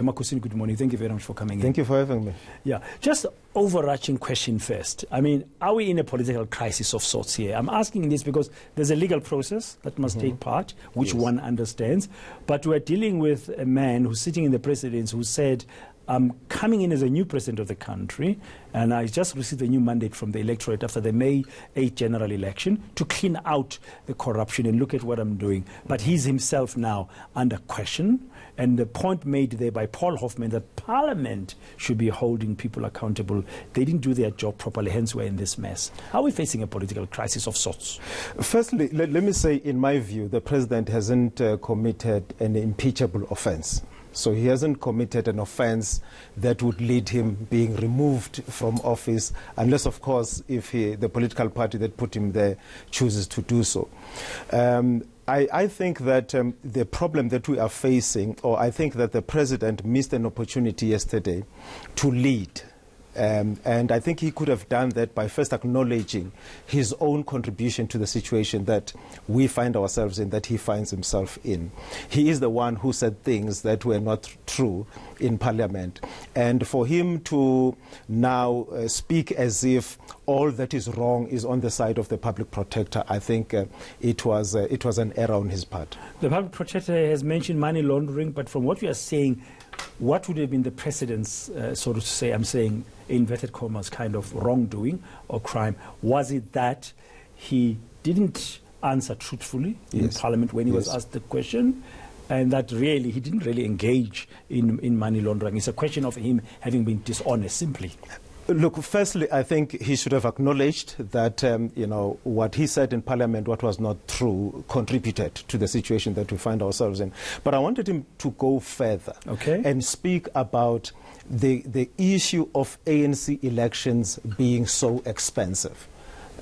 Makosini, good morning. Thank you very much for coming in. Thank you for having me. Yeah, just overarching question first. I mean, are we in a political crisis of sorts here? I'm asking this because there's a legal process that must take part, which one understands. But we're dealing with a man who's sitting in the presidency who said, I'm coming in as a new president of the country, and I just received a new mandate from the electorate after the May 8th general election to clean out the corruption and look at what I'm doing. But he's himself now under question, and the point made there by Paul Hoffman that Parliament should be holding people accountable. They didn't do their job properly, hence we're in this mess. Are we facing a political crisis of sorts? Firstly, let me say, in my view, the president hasn't committed an impeachable offense. So he hasn't committed an offense that would lead him being removed from office, unless, of course, if the political party that put him there chooses to do so. I think that the problem that we are facing, or I think that the president missed an opportunity yesterday to lead. And I think he could have done that by first acknowledging his own contribution to the situation that we find ourselves in, that he finds himself in. He is the one who said things that were not true in Parliament. And for him to now speak as if all that is wrong is on the side of the public protector, I think it was an error on his part. The public protector has mentioned money laundering, but from what you are saying, what would have been the precedence, so to say, I'm saying, inverted commas, kind of wrongdoing or crime? Was it that he didn't answer truthfully in Parliament when he was asked the question, and that really he didn't really engage in money laundering? It's a question of him having been dishonest, simply. Look, firstly, I think he should have acknowledged that, what he said in Parliament, what was not true, contributed to the situation that we find ourselves in. But I wanted him to go further and speak about the issue of ANC elections being so expensive.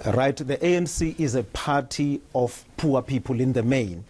Right? The ANC is a party of poor people in the main.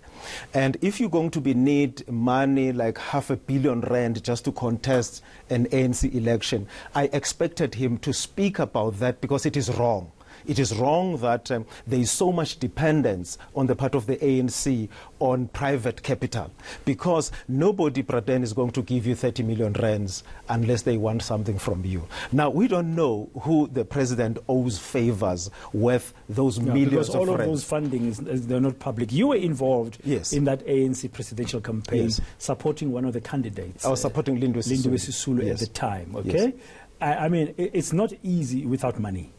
And if you're going to need money like R500 million just to contest an ANC election, I expected him to speak about that because it is wrong. It is wrong that there is so much dependence on the part of the ANC on private capital, because nobody, Braden, is going to give you 30 million rands unless they want something from you. Now, we don't know who the president owes favors worth those millions because of all rands. of those funding, they're not public. You were involved in that ANC presidential campaign, supporting one of the candidates. I was supporting Lindiwe Sisulu at the time, okay? I mean, it's not easy without money.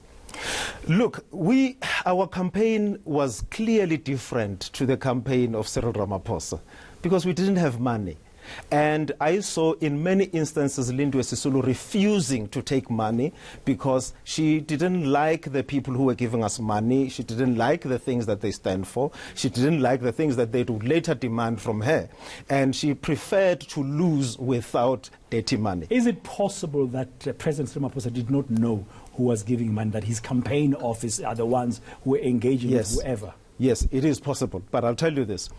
Look, our campaign was clearly different to the campaign of Cyril Ramaphosa because we didn't have money. And I saw in many instances Lindiwe Sisulu refusing to take money because she didn't like the people who were giving us money. She didn't like the things that they stand for. She didn't like the things that they would later demand from her. And she preferred to lose without dirty money. Is it possible that President Ramaphosa did not know who was giving money, that his campaign office are the ones who were engaging with whoever? Yes, it is possible. But I'll tell you this.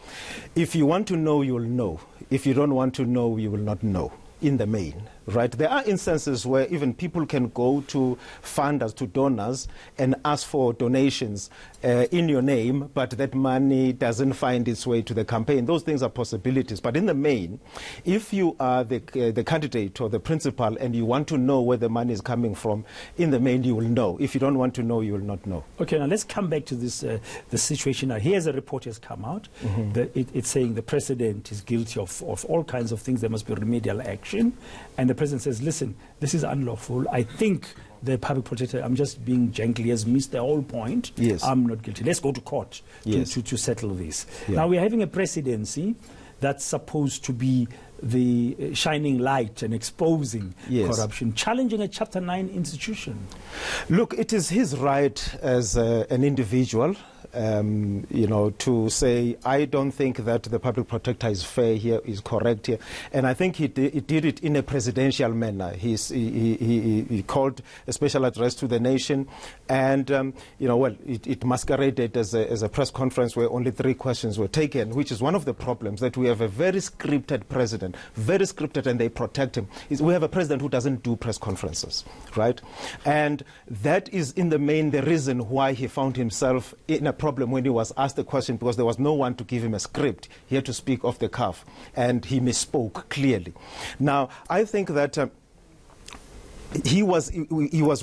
If you want to know, you'll know. If you don't want to know, you will not know, in the main. Right? There are instances where even people can go to funders, to donors, and ask for donations in your name, but that money doesn't find its way to the campaign. Those things are possibilities. But in the main, if you are the candidate or the principal and you want to know where the money is coming from, in the main you will know. If you don't want to know, you will not know. Okay, now let's come back to this the situation. Now, here's a report has come out. It's saying the president is guilty of all kinds of things. There must be remedial action. And the president says, listen, this is unlawful. I think the public protector, I'm just being gentle, he has missed the whole point. I'm not guilty. Let's go to court to settle this. Now, we're having a presidency that's supposed to be the shining light and exposing corruption, challenging a Chapter 9 institution. Look, it is his right as an individual to say, I don't think that the public protector is fair here, is correct here. And I think he did it in a presidential manner. He called a special address to the nation, and, it masqueraded as a press conference where only 3 questions were taken, which is one of the problems, that we have a very scripted president, very scripted, and they protect him. We have a president who doesn't do press conferences, right? And that is, in the main, the reason why he found himself in a problem when he was asked the question because there was no one to give him a script. He had to speak off the cuff, and he misspoke clearly. Now, I think that he was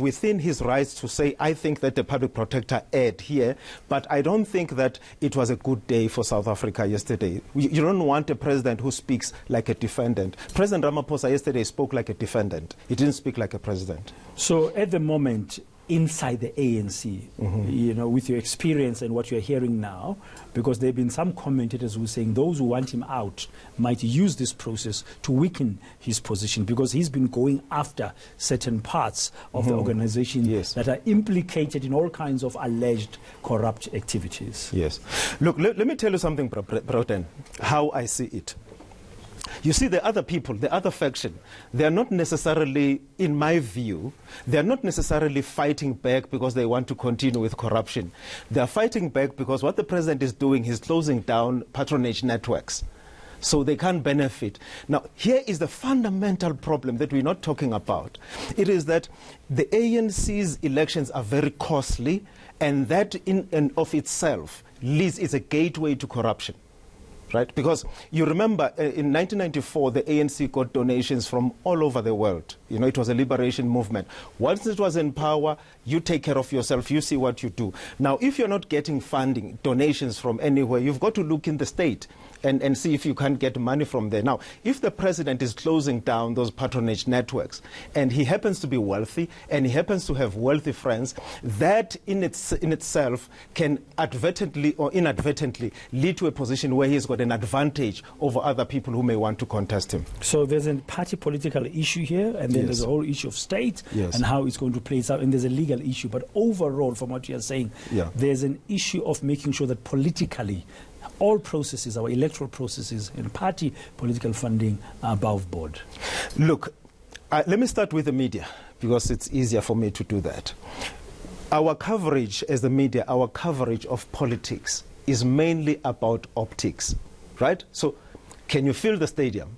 within his rights to say, I think that the public protector erred here, but I don't think that it was a good day for South Africa yesterday. You don't want a president who speaks like a defendant. President Ramaphosa yesterday spoke like a defendant. He didn't speak like a president. So at the moment, inside the ANC, you know, with your experience and what you're hearing now, because there have been some commentators who are saying those who want him out might use this process to weaken his position, because he's been going after certain parts of the organization that are implicated in all kinds of alleged corrupt activities. Yes. Look, let me tell you something, Broden, how I see it. You see, the other people, the other faction, they are not necessarily, in my view, they are not necessarily fighting back because they want to continue with corruption. They are fighting back because what the president is doing, he's closing down patronage networks. So they can't benefit. Now, here is the fundamental problem that we're not talking about. It is that the ANC's elections are very costly, and that in and of itself is a gateway to corruption. Right? Because you remember in 1994, the ANC got donations from all over the world. You know, it was a liberation movement. Once it was in power, you take care of yourself, you see what you do. Now, if you're not getting funding, donations from anywhere, you've got to look in the state and see if you can get money from there. Now, if the president is closing down those patronage networks, and he happens to be wealthy, and he happens to have wealthy friends, that in itself can advertently or inadvertently lead to a position where he's got an advantage over other people who may want to contest him. So there's a party political issue here, and then there's a whole issue of state and how it's going to play itself, and there's a legal issue. But overall, from what you're saying, there's an issue of making sure that politically all processes, our electoral processes and party political funding are above board. Look, let me start with the media, because it's easier for me to do that. Our coverage as the media, our coverage of politics is mainly about optics, right? So can you fill the stadium?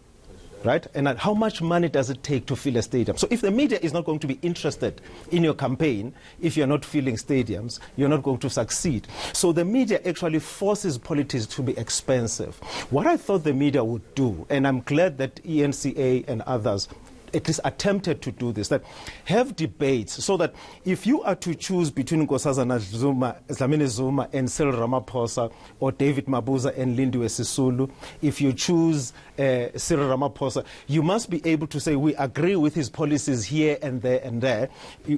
Right? And how much money does it take to fill a stadium? So if the media is not going to be interested in your campaign, if you're not filling stadiums, you're not going to succeed. So the media actually forces politics to be expensive. What I thought the media would do, and I'm glad that ENCA and others at least attempted to do this, that have debates so that if you are to choose between Nkosazana Dlamini Zuma and Cyril Ramaphosa, or David Mabuza and Lindiwe Sisulu, if you choose Cyril Ramaphosa, you must be able to say we agree with his policies here and there and there.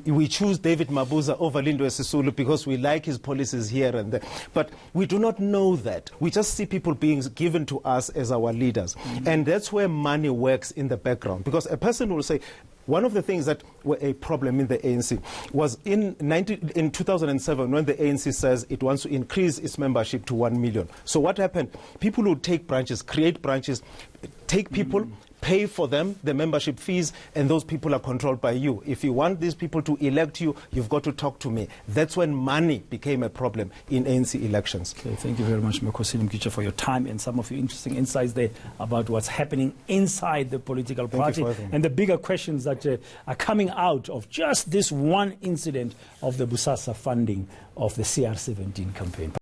We choose David Mabuza over Lindiwe Sisulu because we like his policies here and there. But we do not know that. We just see people being given to us as our leaders. And that's where money works in the background. Because a person will say, one of the things that were a problem in the ANC was in 2007 when the ANC says it wants to increase its membership to 1 million. So what happened? People would take branches, create branches, take people, pay for them, the membership fees, and those people are controlled by you. If you want these people to elect you, you've got to talk to me. That's when money became a problem in ANC elections. Okay, thank you very much, Mkhwebane, for your time and some of your interesting insights there about what's happening inside the political party and the bigger questions that are coming out of just this one incident of the Busasa funding of the CR17 campaign.